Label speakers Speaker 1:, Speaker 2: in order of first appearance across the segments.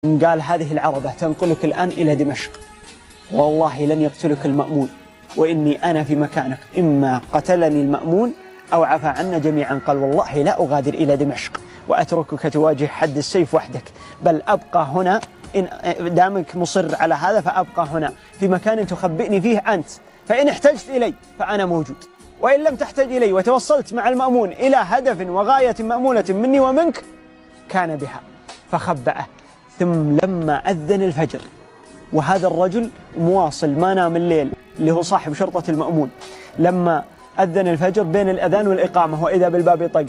Speaker 1: قال هذه العربة تنقلك الآن إلى دمشق، والله لن يقتلك المأمون، وإني أنا في مكانك إما قتلني المأمون أو عفى عنا جميعا. قال والله لا أغادر إلى دمشق وأتركك تواجه حد السيف وحدك، بل أبقى هنا إن دامك مصر على هذا، فأبقى هنا في مكان تخبئني فيه أنت، فإن احتجت إلي فأنا موجود، وإن لم تحتج إلي وتوصلت مع المأمون إلى هدف وغاية مأمولة مني ومنك كان بها. فخبأه. ثم لما أذن الفجر وهذا الرجل مواصل ما نام الليل اللي هو صاحب شرطة المأمون، لما أذن الفجر بين الأذان والإقامة وإذا بالباب يطق،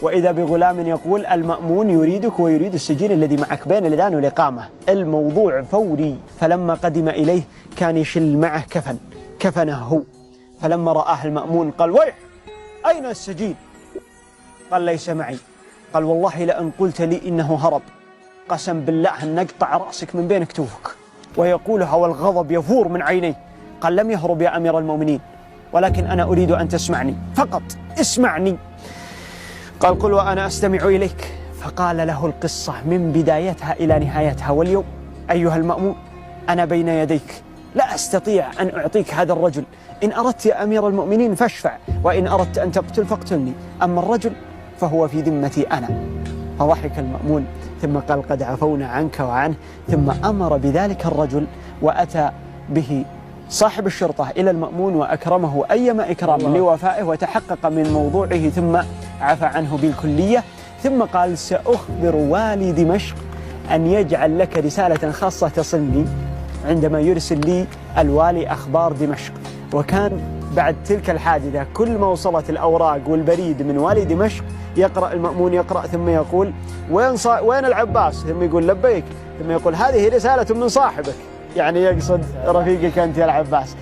Speaker 1: وإذا بغلام يقول المأمون يريدك ويريد السجين الذي معك بين الأذان والإقامة. الموضوع فوري. فلما قدم إليه كان يشل معه كفنه هو. فلما رآه المأمون قال ويح أين السجين؟ قال ليس معي. قال والله لأن قلت لي إنه هرب قسم بالله أن نقطع رأسك من بين كتوفك. ويقولها والغضب يفور من عينيه. قال لم يهرب يا أمير المؤمنين، ولكن أنا أريد أن تسمعني فقط، اسمعني. قال قل وأنا أستمع إليك. فقال له القصة من بدايتها إلى نهايتها. واليوم أيها المأمون أنا بين يديك، لا أستطيع أن أعطيك هذا الرجل، إن أردت يا أمير المؤمنين فاشفع، وإن أردت أن تقتل فاقتلني، أما الرجل فهو في ذمتي أنا. فضحك المأمون ثم قال قد عفونا عنك وعنه، ثم أمر بذلك الرجل وأتى به صاحب الشرطة إلى المأمون وأكرمه أيما إكرام لوفائه وتحقق من موضوعه، ثم عفى عنه بالكلية. ثم قال سأخبر والي دمشق أن يجعل لك رسالة خاصة تصلني عندما يرسل لي الوالي أخبار دمشق. وكان بعد تلك الحادثة كل ما وصلت الأوراق والبريد من والي دمشق يقرأ المأمون، يقرأ ثم يقول وين العباس؟ ثم يقول لبيك، ثم يقول هذه رسالة من صاحبك، يعني يقصد رفيقك أنت يا العباس.